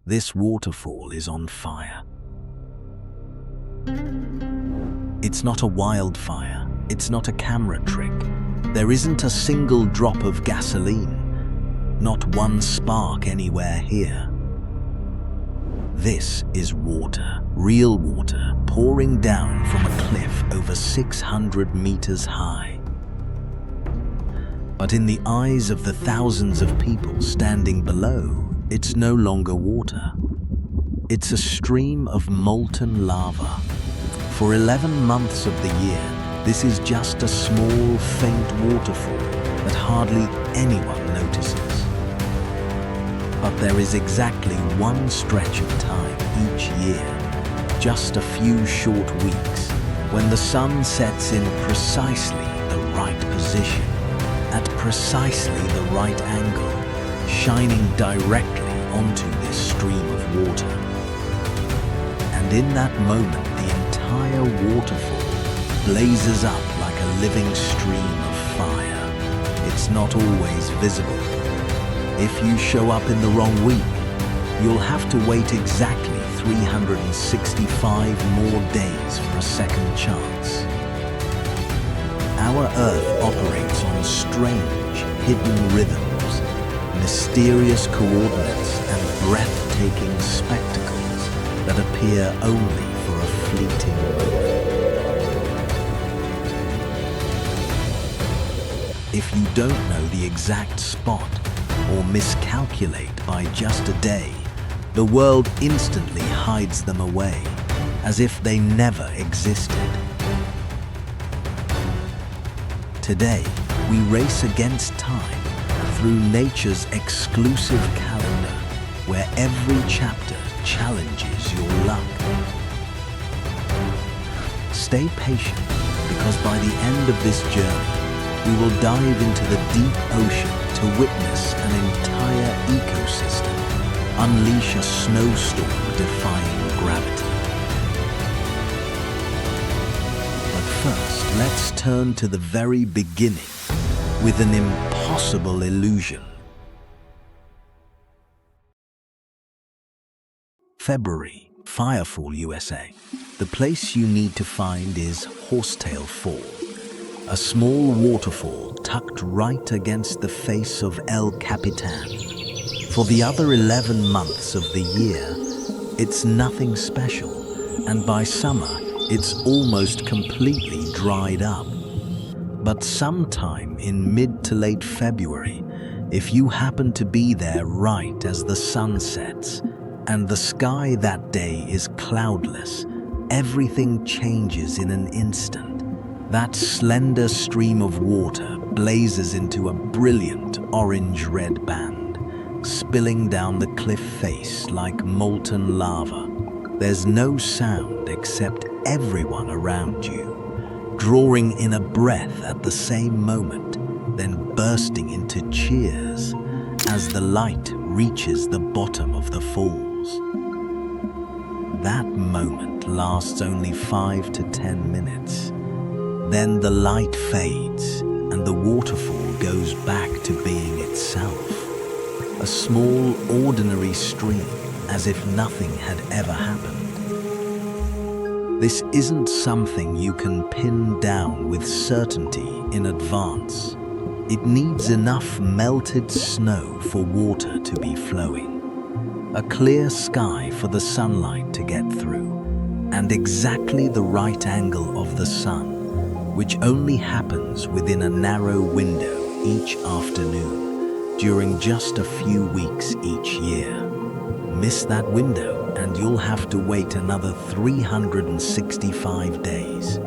This waterfall is on fire. It's not a wildfire. It's not a camera trick. There isn't a single drop of gasoline. Not one spark anywhere here. This is water, real water, pouring down from a cliff over 600 meters high. But in the eyes of the thousands of people standing below, it's no longer water. It's a stream of molten lava. For 11 months of the year, this is just a small, faint waterfall that hardly anyone notices. But there is exactly one stretch of time each year, just a few short weeks, when the sun sets in precisely the right position, at precisely the right angle, shining directly onto this stream of water. And in that moment, the entire waterfall blazes up like a living stream of fire. It's not always visible. If you show up in the wrong week, you'll have to wait exactly 365 more days for a second chance. Our Earth operates on strange, hidden rhythms, mysterious coordinates, and breathtaking spectacles that appear only for a fleeting moment. If you don't know the exact spot, or miscalculate by just a day, the world instantly hides them away, as if they never existed. Today, we race against time through nature's exclusive calendar, where every chapter challenges your luck. Stay patient, because by the end of this journey, we will dive into the deep ocean to witness an entire ecosystem unleash a snowstorm defying gravity. But first, let's turn to the very beginning with an impossible illusion. February, Firefall, USA. The place you need to find is Horsetail Fall, a small waterfall tucked right against the face of El Capitan. For the other 11 months of the year, it's nothing special, and by summer, it's almost completely dried up. But sometime in mid to late February, if you happen to be there right as the sun sets, and the sky that day is cloudless, everything changes in an instant. That slender stream of water blazes into a brilliant orange-red band, spilling down the cliff face like molten lava. There's no sound except everyone around you, drawing in a breath at the same moment, then bursting into cheers as the light reaches the bottom of the falls. That moment lasts only 5 to 10 minutes. Then the light fades and the waterfall goes back to being itself. A small, ordinary stream, as if nothing had ever happened. This isn't something you can pin down with certainty in advance. It needs enough melted snow for water to be flowing, a clear sky for the sunlight to get through, and exactly the right angle of the sun, which only happens within a narrow window each afternoon during just a few weeks each year. Miss that window and you'll have to wait another 365 days.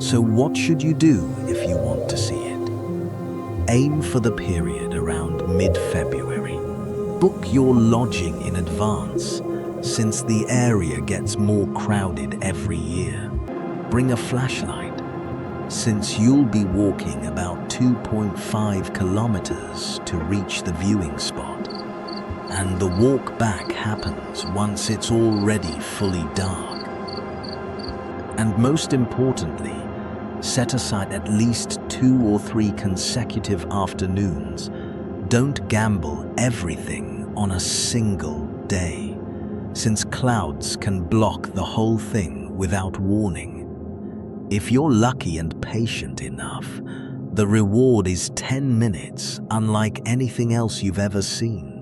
So what should you do if you want to see it? Aim for the period around mid-February. Book your lodging in advance, since the area gets more crowded every year. Bring a flashlight, since you'll be walking about 2.5 kilometers to reach the viewing spot, and the walk back happens once it's already fully dark. And most importantly, set aside at least 2 or 3 consecutive afternoons don't gamble everything on a single day, since clouds can block the whole thing without warning. If you're lucky and patient enough, the reward is 10 minutes, unlike anything else you've ever seen.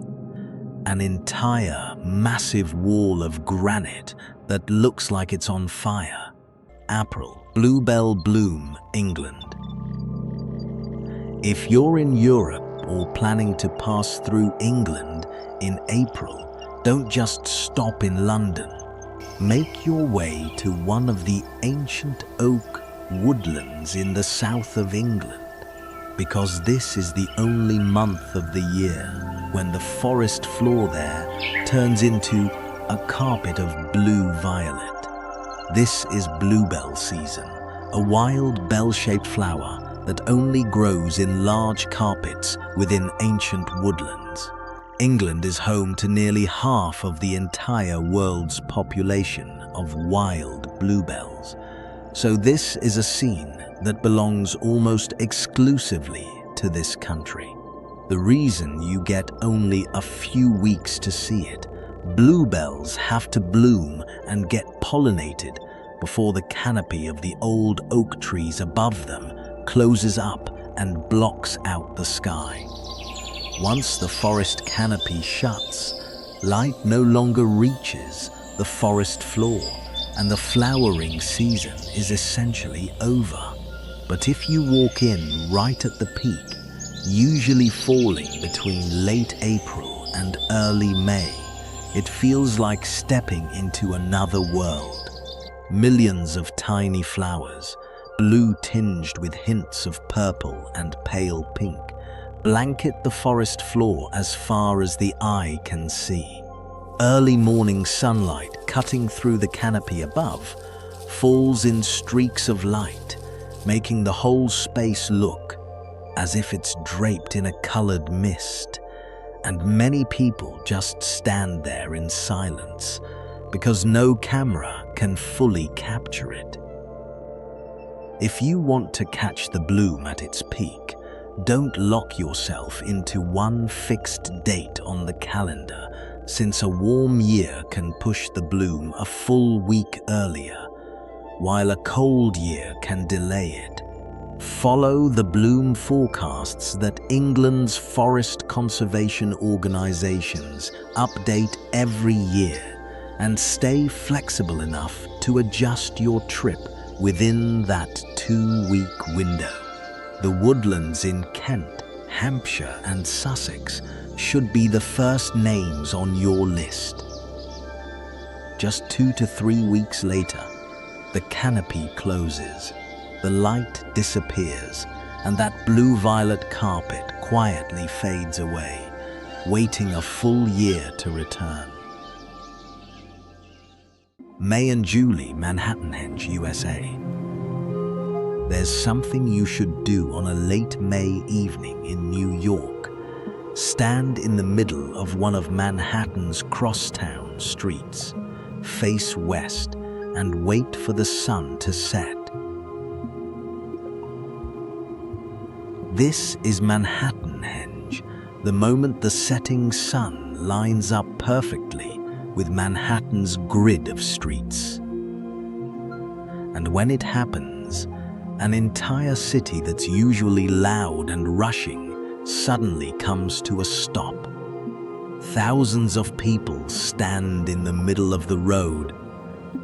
An entire, massive wall of granite that looks like it's on fire. April, Bluebell bloom, England. If you're in Europe or planning to pass through England in April, don't just stop in London. Make your way to one of the ancient oak woodlands in the south of England, because this is the only month of the year when the forest floor there turns into a carpet of blue-violet. This is bluebell season, a wild bell-shaped flower that only grows in large carpets within ancient woodlands. England is home to nearly half of the entire world's population of wild bluebells, so this is a scene that belongs almost exclusively to this country. The reason you get only a few weeks to see it: bluebells have to bloom and get pollinated before the canopy of the old oak trees above them closes up and blocks out the sky. Once the forest canopy shuts, light no longer reaches the forest floor, and the flowering season is essentially over. But if you walk in right at the peak, usually falling between late April and early May, it feels like stepping into another world. Millions of tiny flowers, blue tinged with hints of purple and pale pink, blanket the forest floor as far as the eye can see. Early morning sunlight cutting through the canopy above falls in streaks of light, making the whole space look as if it's draped in a colored mist. And many people just stand there in silence because no camera can fully capture it. If you want to catch the bloom at its peak, don't lock yourself into one fixed date on the calendar, since a warm year can push the bloom a full week earlier, while a cold year can delay it. Follow the bloom forecasts that England's forest conservation organizations update every year, and stay flexible enough to adjust your trip within that 2-week window. The woodlands in Kent, Hampshire, and Sussex should be the first names on your list. Just 2 to 3 weeks later, the canopy closes, the light disappears, and that blue-violet carpet quietly fades away, waiting a full year to return. May and Julie, Manhattanhenge, USA. There's something you should do on a late May evening in New York. Stand in the middle of one of Manhattan's crosstown streets, face west, and wait for the sun to set. This is Manhattanhenge, the moment the setting sun lines up perfectly with Manhattan's grid of streets. And when it happens, an entire city that's usually loud and rushing suddenly comes to a stop. Thousands of people stand in the middle of the road.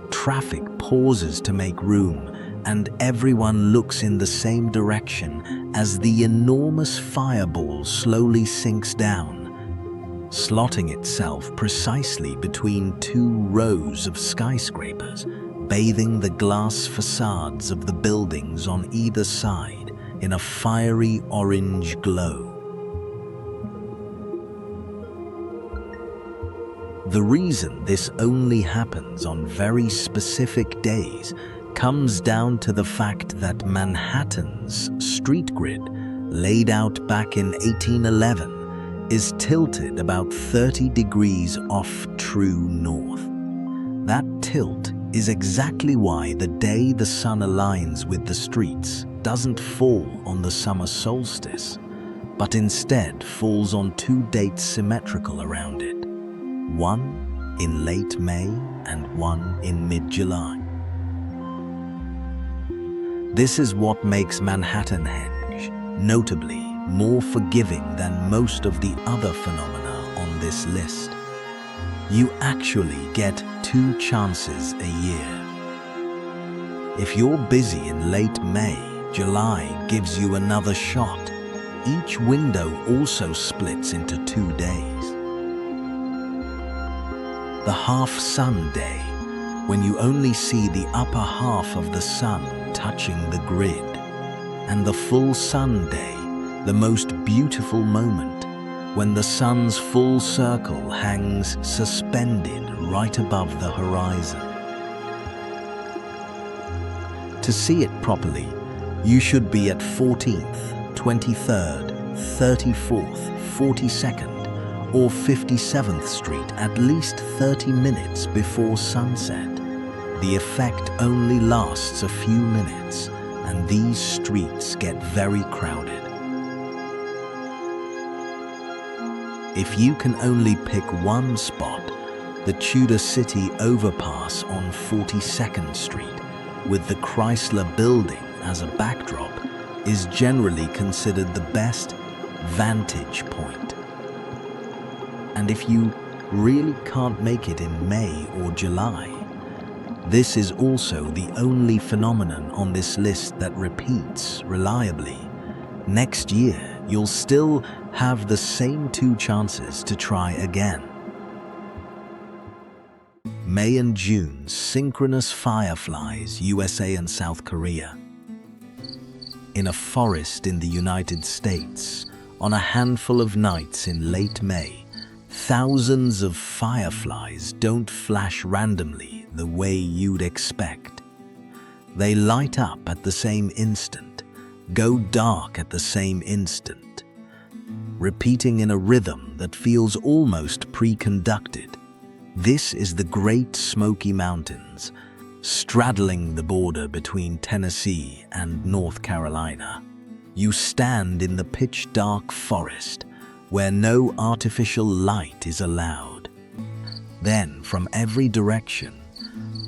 Traffic pauses to make room, and everyone looks in the same direction as the enormous fireball slowly sinks down, slotting itself precisely between 2 rows of skyscrapers, bathing the glass facades of the buildings on either side in a fiery orange glow. The reason this only happens on very specific days comes down to the fact that Manhattan's street grid, laid out back in 1811, is tilted about 30 degrees off true north. That tilt is exactly why the day the sun aligns with the streets doesn't fall on the summer solstice, but instead falls on 2 dates symmetrical around it, one in late May and one in mid-July. This is what makes Manhattanhenge notably more forgiving than most of the other phenomena on this list. You actually get 2 chances a year. If you're busy in late May, July gives you another shot. Each window also splits into 2 days. The half-sun day, when you only see the upper half of the sun touching the grid, and the full sun day, the most beautiful moment, when the sun's full circle hangs suspended right above the horizon. To see it properly, you should be at 14th, 23rd, 34th, 42nd, or 57th Street at least 30 minutes before sunset. The effect only lasts a few minutes, and these streets get very crowded. If you can only pick one spot, the Tudor City overpass on 42nd Street, with the Chrysler Building as a backdrop, is generally considered the best vantage point. And if you really can't make it in May or July, this is also the only phenomenon on this list that repeats reliably. Next year, you'll still have the same 2 chances to try again. May and June synchronous fireflies, USA and South Korea. In a forest in the United States, on a handful of nights in late May, thousands of fireflies don't flash randomly the way you'd expect. They light up at the same instant, go dark at the same instant, repeating in a rhythm that feels almost pre-conducted. This is the Great Smoky Mountains, straddling the border between Tennessee and North Carolina. You stand in the pitch-dark forest, where no artificial light is allowed. Then, from every direction,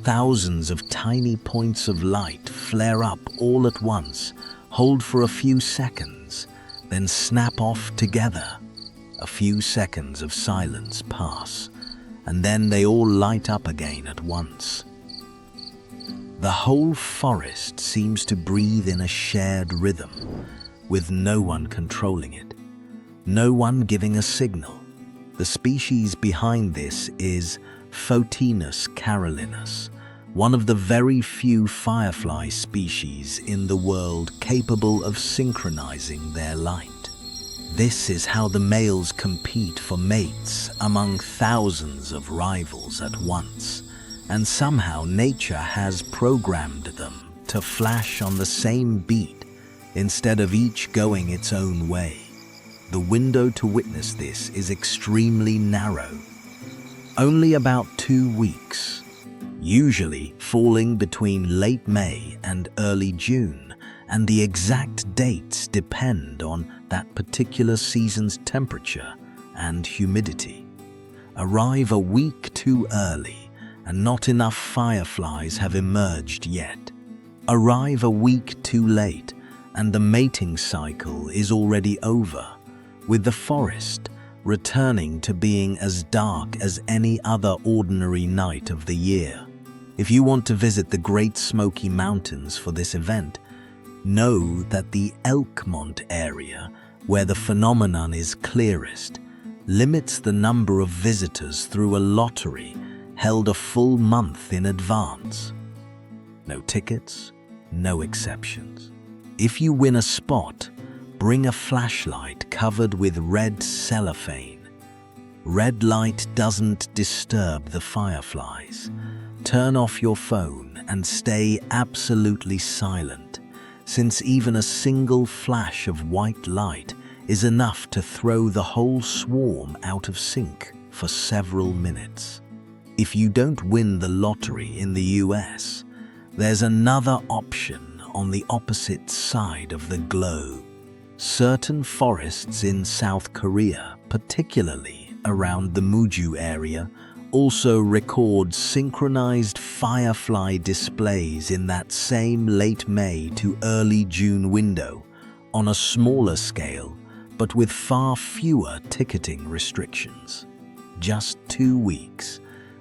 thousands of tiny points of light flare up all at once, hold for a few seconds, then snap off together. A few seconds of silence pass, and then they all light up again at once. The whole forest seems to breathe in a shared rhythm, with no one controlling it, no one giving a signal. The species behind this is Photinus carolinus, one of the very few firefly species in the world capable of synchronizing their light. This is how the males compete for mates among thousands of rivals at once, and somehow nature has programmed them to flash on the same beat instead of each going its own way. The window to witness this is extremely narrow, only about 2 weeks, usually falling between late May and early June, and the exact dates depend on that particular season's temperature and humidity. Arrive a week too early, and not enough fireflies have emerged yet. Arrive a week too late, and the mating cycle is already over, with the forest returning to being as dark as any other ordinary night of the year. If you want to visit the Great Smoky Mountains for this event, know that the Elkmont area, where the phenomenon is clearest, limits the number of visitors through a lottery held a full month in advance. No tickets, no exceptions. If you win a spot, bring a flashlight covered with red cellophane. Red light doesn't disturb the fireflies. Turn off your phone and stay absolutely silent, since even a single flash of white light is enough to throw the whole swarm out of sync for several minutes. If you don't win the lottery in the US, there's another option on the opposite side of the globe. Certain forests in South Korea, particularly around the Muju area, also record synchronized firefly displays in that same late May to early June window, on a smaller scale, but with far fewer ticketing restrictions. Just 2 weeks,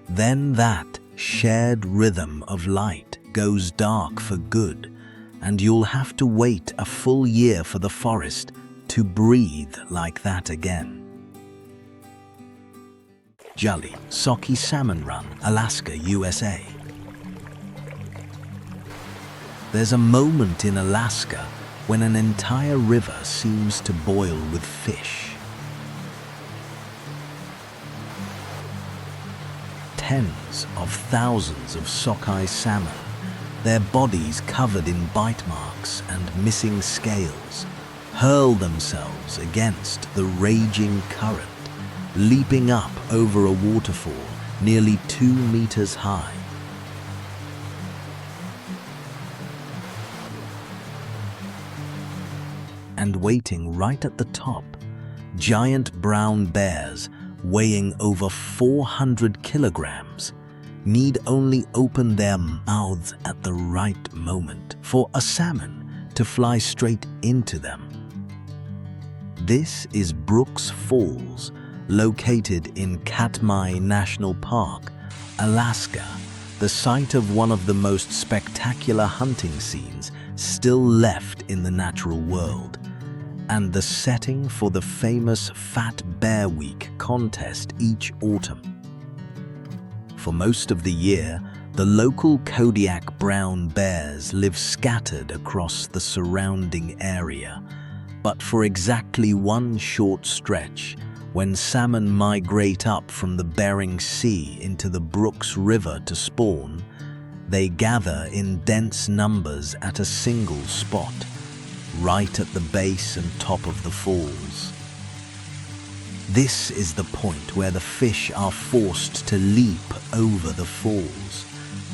then that shared rhythm of light goes dark for good, and you'll have to wait a full year for the forest to breathe like that again. Jolly Sockeye Salmon Run, Alaska, USA. There's a moment in Alaska when an entire river seems to boil with fish. Tens of thousands of sockeye salmon, their bodies covered in bite marks and missing scales, hurl themselves against the raging current, leaping up over a waterfall nearly 2 meters high. And waiting right at the top, giant brown bears weighing over 400 kilograms need only open their mouths at the right moment for a salmon to fly straight into them. This is Brooks Falls, located in Katmai National Park, Alaska, the site of one of the most spectacular hunting scenes still left in the natural world, and the setting for the famous Fat Bear Week contest each autumn. For most of the year, the local Kodiak brown bears live scattered across the surrounding area, but for exactly one short stretch, when salmon migrate up from the Bering Sea into the Brooks River to spawn, they gather in dense numbers at a single spot, right at the base and top of the falls. This is the point where the fish are forced to leap over the falls,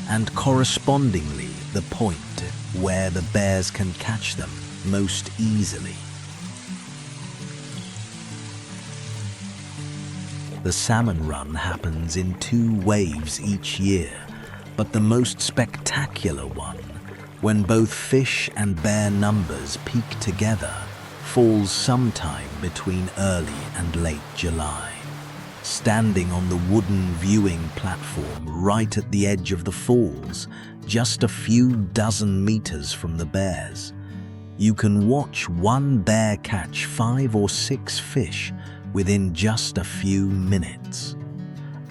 and correspondingly the point where the bears can catch them most easily. The salmon run happens in 2 waves each year, but the most spectacular one, when both fish and bear numbers peak together, falls sometime between early and late July. Standing on the wooden viewing platform right at the edge of the falls, just a few dozen meters from the bears, you can watch one bear catch 5 or 6 fish within just a few minutes.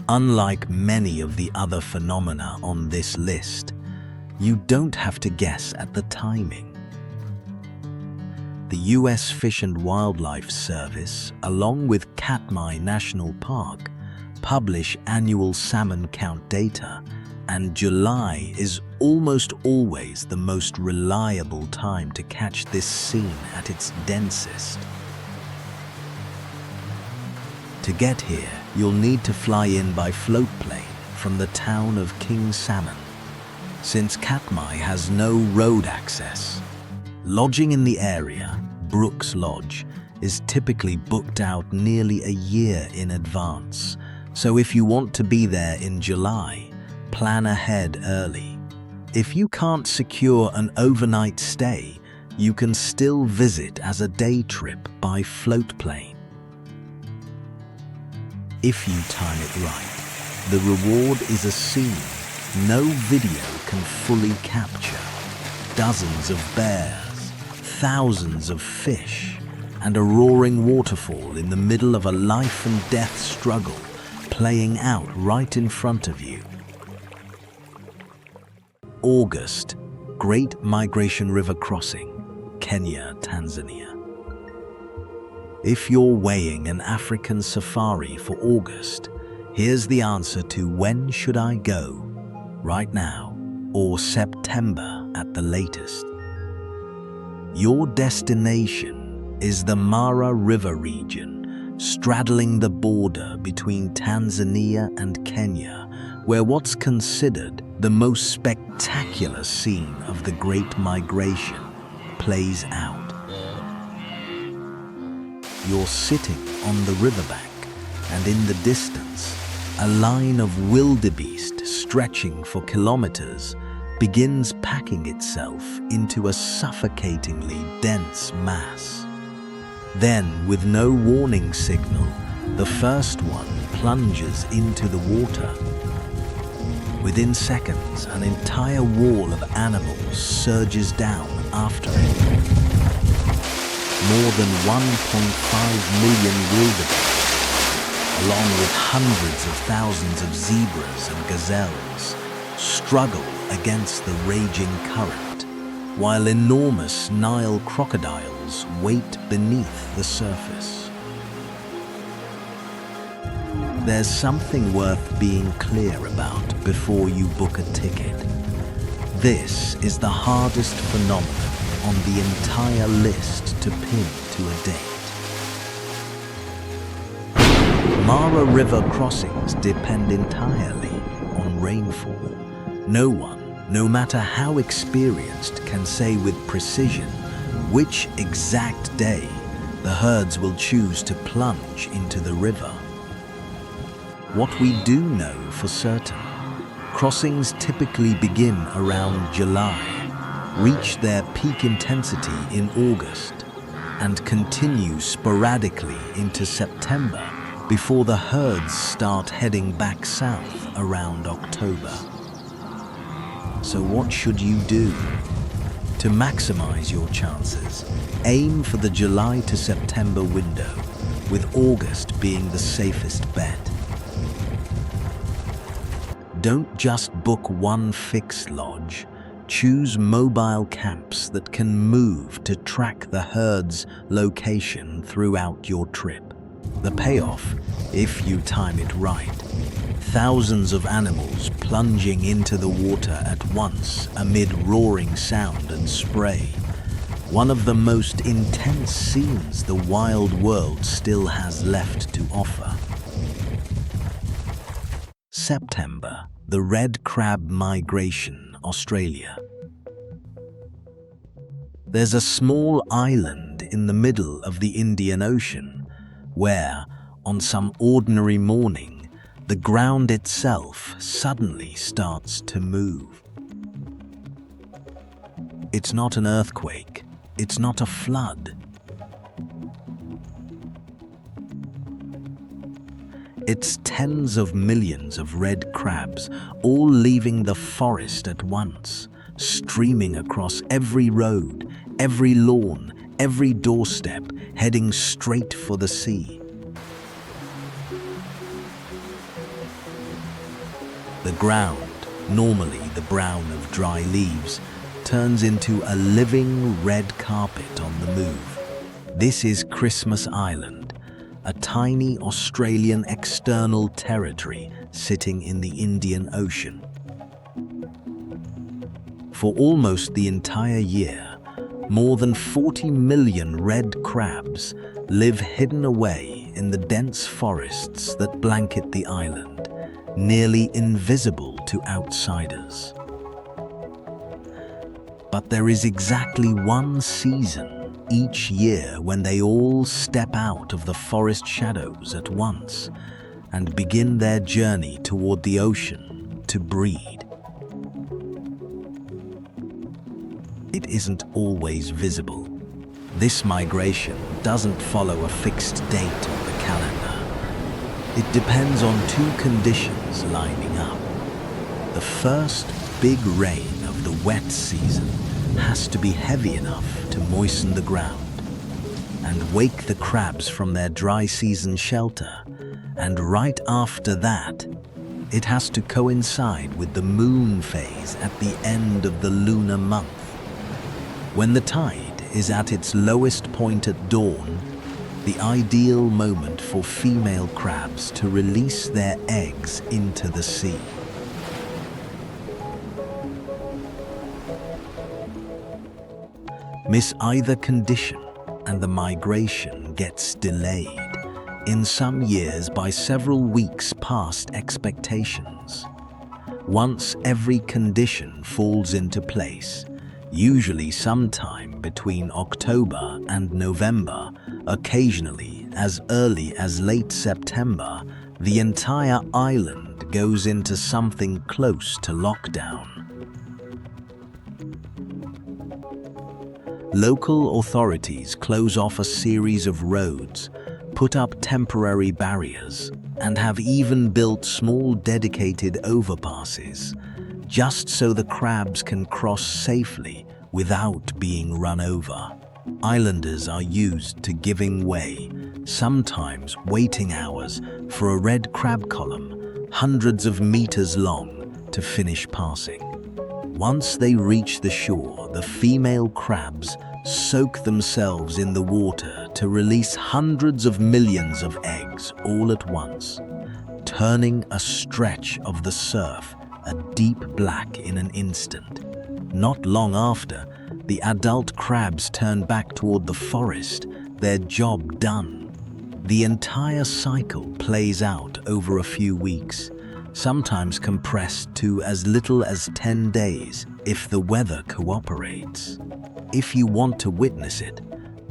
Unlike many of the other phenomena on this list, you don't have to guess at the timing. The U.S. Fish and Wildlife Service, along with Katmai National Park, publish annual salmon count data, and July is almost always the most reliable time to catch this scene at its densest. To get here, you'll need to fly in by float plane from the town of King Salmon, since Katmai has no road access. Lodging in the area, Brooks Lodge, is typically booked out nearly a year in advance, so if you want to be there in July, plan ahead early. If you can't secure an overnight stay, you can still visit as a day trip by float plane. If you time it right, the reward is a scene no video can fully capture. Dozens of bears, thousands of fish, and a roaring waterfall in the middle of a life and death struggle playing out right in front of you. August, Great Migration River Crossing, Kenya, Tanzania. If you're weighing an African safari for August, here's the answer to when should I go? Right now, or September at the latest. Your destination is the Mara River region, straddling the border between Tanzania and Kenya, where what's considered the most spectacular scene of the Great Migration plays out. you're sitting on the riverbank, and in the distance, a line of wildebeest stretching for kilometers begins packing itself into a suffocatingly dense mass. Then, with no warning signal, the first one plunges into the water. Within seconds, an entire wall of animals surges down after it. More than 1.5 million wildebeest, along with hundreds of thousands of zebras and gazelles, struggle against the raging current, while enormous Nile crocodiles wait beneath the surface. There's something worth being clear about before you book a ticket. This is the hardest phenomenon on the entire list to pin to a date. Mara River crossings depend entirely on rainfall. No one, no matter how experienced, can say with precision which exact day the herds will choose to plunge into the river. What we do know for certain, crossings typically begin around July, reach their peak intensity in August, and continue sporadically into September before the herds start heading back south around October. So what should you do? To maximize your chances, aim for the July to September window, with August being the safest bet. Don't just book one fixed lodge. Choose mobile camps that can move to track the herd's location throughout your trip. The payoff, if you time it right, thousands of animals plunging into the water at once amid roaring sound and spray. One of the most intense scenes the wild world still has left to offer. September, the red crab migration, Australia. There's a small island in the middle of the Indian Ocean where, on some ordinary morning, the ground itself suddenly starts to move. It's not an earthquake, it's not a flood. It's tens of millions of red crabs, all leaving the forest at once, streaming across every road, every lawn, every doorstep, heading straight for the sea. The ground, normally the brown of dry leaves, turns into a living red carpet on the move. This is Christmas Island, a tiny Australian external territory sitting in the Indian Ocean. For almost the entire year, more than 40 million red crabs live hidden away in the dense forests that blanket the island, nearly invisible to outsiders. But there is exactly one season each year when they all step out of the forest shadows at once and begin their journey toward the ocean to breed. It isn't always visible. This migration doesn't follow a fixed date on the calendar. It depends on two conditions lining up. The first big rain of the wet season has to be heavy enough to moisten the ground and wake the crabs from their dry season shelter, and right after that, it has to coincide with the moon phase at the end of the lunar month. When the tide is at its lowest point at dawn, the ideal moment for female crabs to release their eggs into the sea. Miss either condition and the migration gets delayed, in some years by several weeks past expectations. Once every condition falls into place, usually sometime between October and November, Occasionally, as early as late September, the entire island goes into something close to lockdown. Local authorities close off a series of roads, put up temporary barriers, and have even built small dedicated overpasses, just so the crabs can cross safely without being run over. Islanders are used to giving way, sometimes waiting hours for a red crab column, hundreds of meters long, to finish passing. Once they reach the shore, the female crabs soak themselves in the water to release hundreds of millions of eggs all at once, turning a stretch of the surf a deep black in an instant. Not long after, the adult crabs turn back toward the forest, their job done. The entire cycle plays out over a few weeks, sometimes compressed to as little as 10 days if the weather cooperates. If you want to witness it,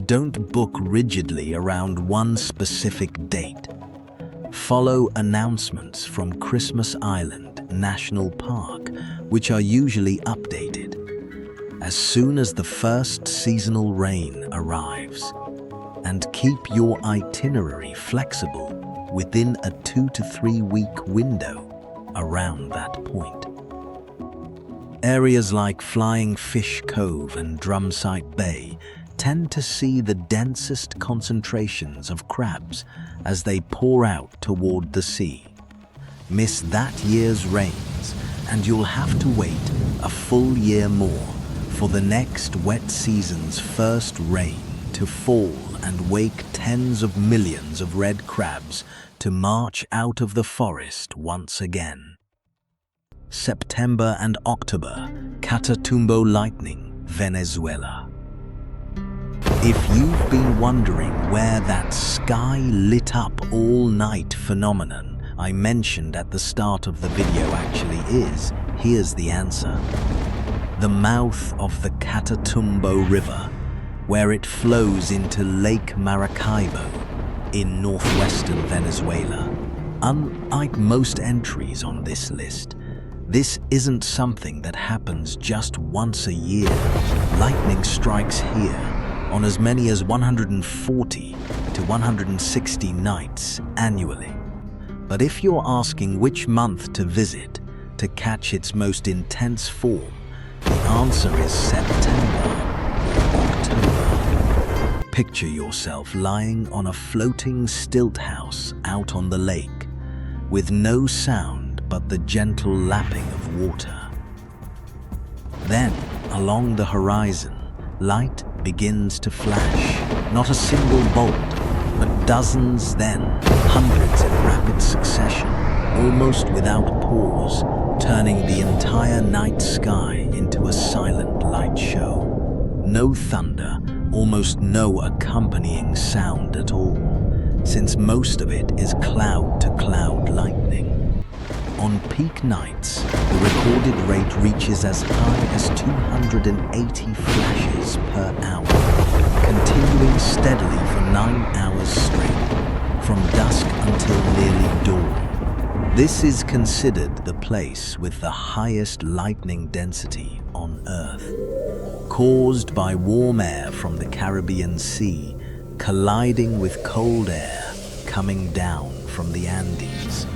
don't book rigidly around one specific date. Follow announcements from Christmas Island National Park, which are usually updated as soon as the first seasonal rain arrives, and keep your itinerary flexible within a 2 to 3 week window around that point. Areas like Flying Fish Cove and Drumsite Bay tend to see the densest concentrations of crabs as they pour out toward the sea. Miss that year's rains, and you'll have to wait a full year more for the next wet season's first rain to fall and wake tens of millions of red crabs to march out of the forest once again. September and October, Catatumbo lightning, Venezuela. If you've been wondering where that sky lit up all night phenomenon I mentioned at the start of the video actually is, here's the answer. The mouth of the Catatumbo River, where it flows into Lake Maracaibo in northwestern Venezuela. Unlike most entries on this list, this isn't something that happens just once a year. Lightning strikes here on as many as 140 to 160 nights annually. But if you're asking which month to visit to catch its most intense form, the answer is September or October. Picture yourself lying on a floating stilt house out on the lake, with no sound but the gentle lapping of water. Then, along the horizon, light begins to flash, not a single bolt, but dozens, then hundreds in rapid succession, almost without pause, turning the entire night sky into a silent light show. No thunder, almost no accompanying sound at all, since most of it is cloud-to-cloud lightning. On peak nights, the recorded rate reaches as high as 280 flashes per hour, continuing steadily for 9 hours straight, from dusk until nearly dawn. This is considered the place with the highest lightning density on Earth, caused by warm air from the Caribbean Sea colliding with cold air coming down from the Andes,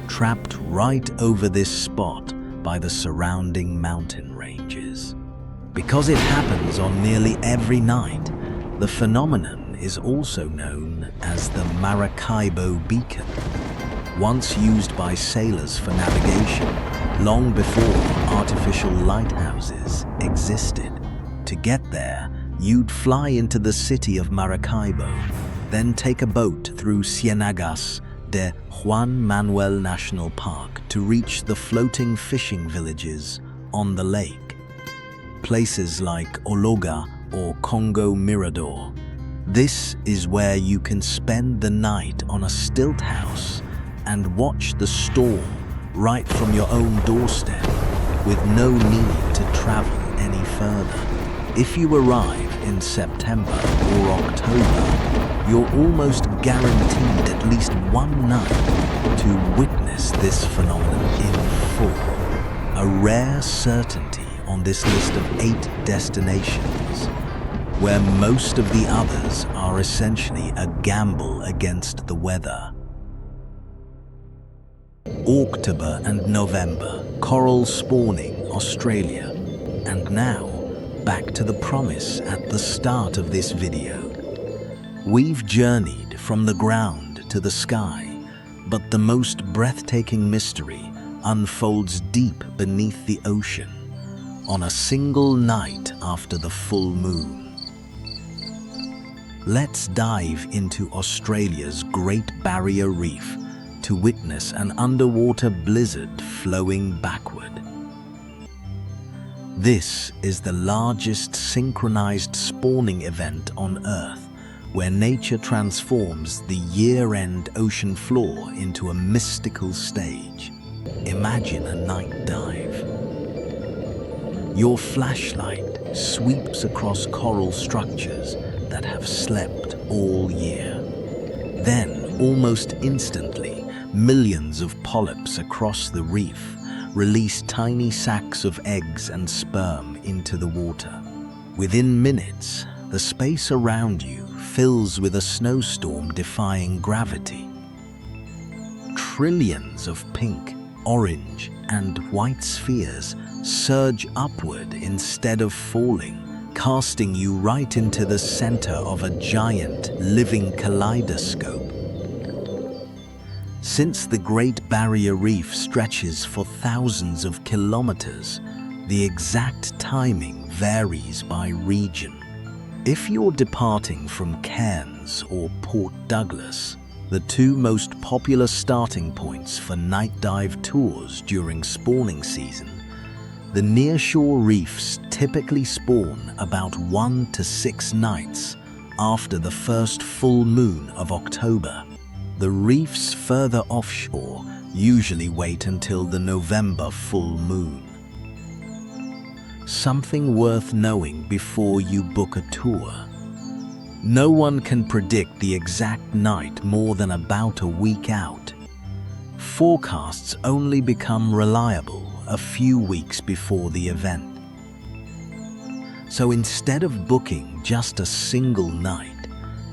trapped right over this spot by the surrounding mountain ranges. Because it happens on nearly every night, the phenomenon is also known as the Maracaibo Beacon, once used by sailors for navigation long before artificial lighthouses existed. To get there, you'd fly into the city of Maracaibo, then take a boat through Cienagas de Juan Manuel National Park to reach the floating fishing villages on the lake, places like Ologa or Congo Mirador. This is where you can spend the night on a stilt house and watch the storm right from your own doorstep, with no need to travel any further. If you arrive in September or October, you're almost guaranteed at least one night to witness this phenomenon in full. A rare certainty on this list of 8 destinations, where most of the others are essentially a gamble against the weather. October and November, coral spawning, Australia. And now, back to the promise at the start of this video. We've journeyed from the ground to the sky, but the most breathtaking mystery unfolds deep beneath the ocean, on a single night after the full moon. Let's dive into Australia's Great Barrier Reef to witness an underwater blizzard flowing backward. This is the largest synchronized spawning event on Earth, where nature transforms the year-end ocean floor into a mystical stage. Imagine a night dive. Your flashlight sweeps across coral structures that have slept all year. Then, almost instantly, millions of polyps across the reef release tiny sacs of eggs and sperm into the water. Within minutes, the space around you fills with a snowstorm defying gravity. Trillions of pink, orange, and white spheres surge upward instead of falling, casting you right into the center of a giant, living kaleidoscope. Since the Great Barrier Reef stretches for thousands of kilometers, the exact timing varies by region. If you're departing from Cairns or Port Douglas, the 2 most popular starting points for night dive tours during spawning season, the nearshore reefs typically spawn about 1 to 6 nights after the first full moon of October. The reefs further offshore usually wait until the November full moon. Something worth knowing before you book a tour. No one can predict the exact night more than about a week out. Forecasts only become reliable a few weeks before the event. So instead of booking just a single night,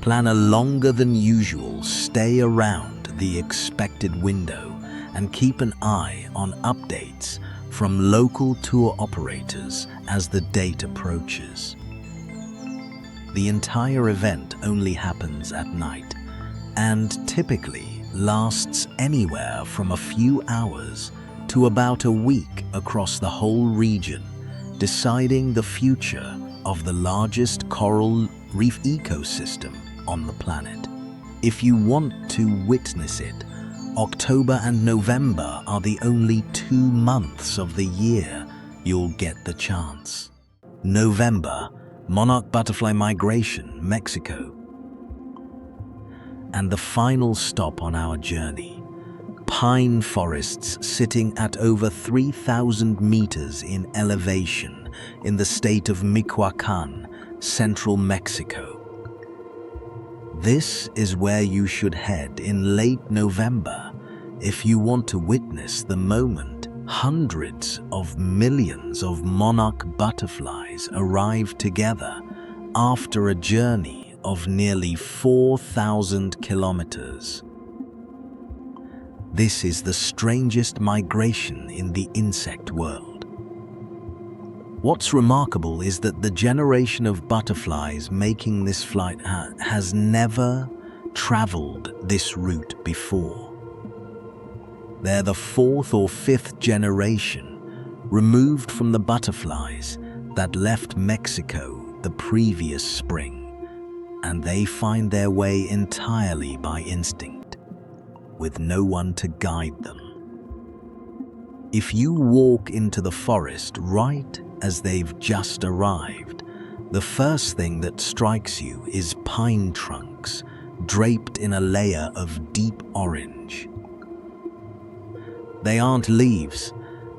plan a longer than usual stay around the expected window and keep an eye on updates from local tour operators as the date approaches. The entire event only happens at night and typically lasts anywhere from a few hours to about a week across the whole region, deciding the future of the largest coral reef ecosystem on the planet. If you want to witness it, October and November are the only 2 months of the year you'll get the chance. November, monarch butterfly migration, Mexico. And the final stop on our journey, pine forests sitting at over 3,000 meters in elevation in the state of Michoacán, central Mexico. This is where you should head in late November if you want to witness the moment hundreds of millions of monarch butterflies arrive together after a journey of nearly 4,000 kilometers. This is the strangest migration in the insect world. What's remarkable is that the generation of butterflies making this flight has never traveled this route before. They're the 4th or 5th generation removed from the butterflies that left Mexico the previous spring, and they find their way entirely by instinct, with no one to guide them. If you walk into the forest right as they've just arrived, the first thing that strikes you is pine trunks draped in a layer of deep orange. They aren't leaves,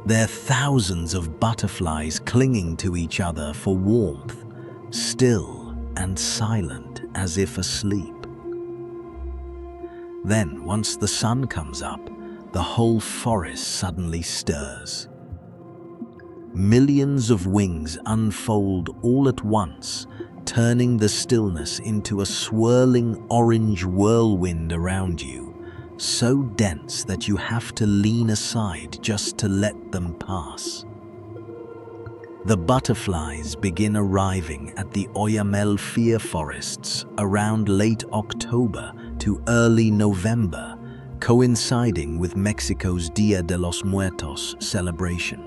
they're thousands of butterflies clinging to each other for warmth, still and silent as if asleep. Then, once the sun comes up, the whole forest suddenly stirs. Millions of wings unfold all at once, turning the stillness into a swirling orange whirlwind around you, so dense that you have to lean aside just to let them pass. The butterflies begin arriving at the Oyamel forests around late October to early November, coinciding with Mexico's Dia de los Muertos celebration,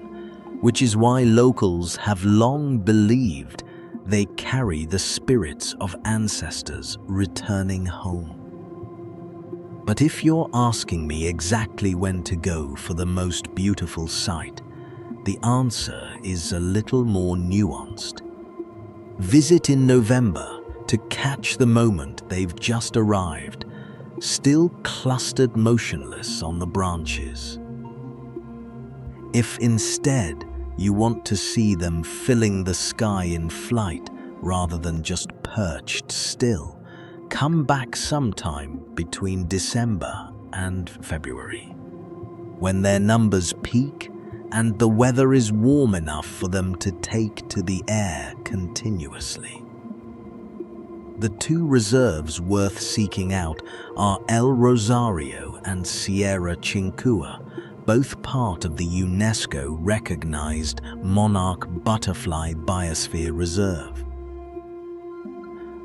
which is why locals have long believed they carry the spirits of ancestors returning home. But if you're asking me exactly when to go for the most beautiful sight, the answer is a little more nuanced. Visit in November to catch the moment they've just arrived, still clustered motionless on the branches. If instead you want to see them filling the sky in flight rather than just perched still, come back sometime between December and February, when their numbers peak and the weather is warm enough for them to take to the air continuously. The two reserves worth seeking out are El Rosario and Sierra Chincua, both part of the UNESCO-recognized Monarch Butterfly Biosphere Reserve.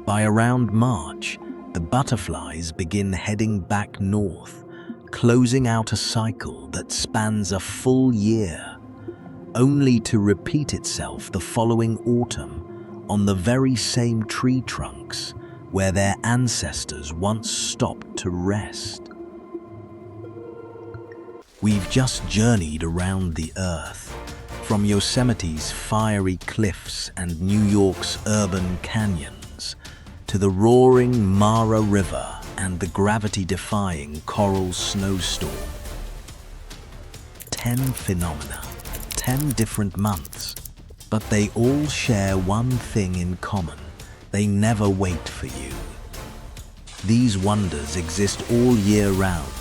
By around March, the butterflies begin heading back north, closing out a cycle that spans a full year, only to repeat itself the following autumn on the very same tree trunks where their ancestors once stopped to rest. We've just journeyed around the Earth, from Yosemite's fiery cliffs and New York's urban canyons, to the roaring Mara River and the gravity-defying coral snowstorm. 10 phenomena, 10 different months, but they all share one thing in common: they never wait for you. These wonders exist all year round,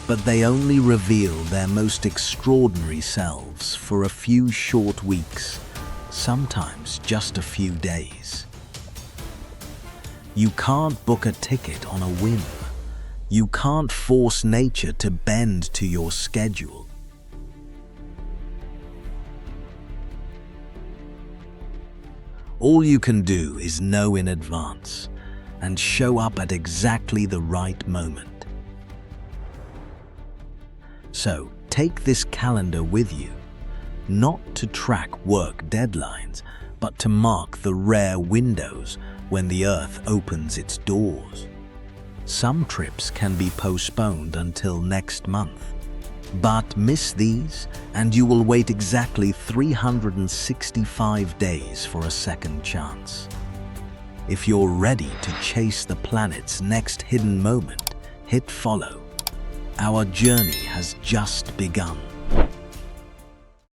but they only reveal their most extraordinary selves for a few short weeks, sometimes just a few days. You can't book a ticket on a whim. You can't force nature to bend to your schedule. All you can do is know in advance and show up at exactly the right moment. So take this calendar with you, not to track work deadlines, but to mark the rare windows when the Earth opens its doors. Some trips can be postponed until next month, but miss these and you will wait exactly 365 days for a second chance. If you're ready to chase the planet's next hidden moment, hit follow. Our journey has just begun.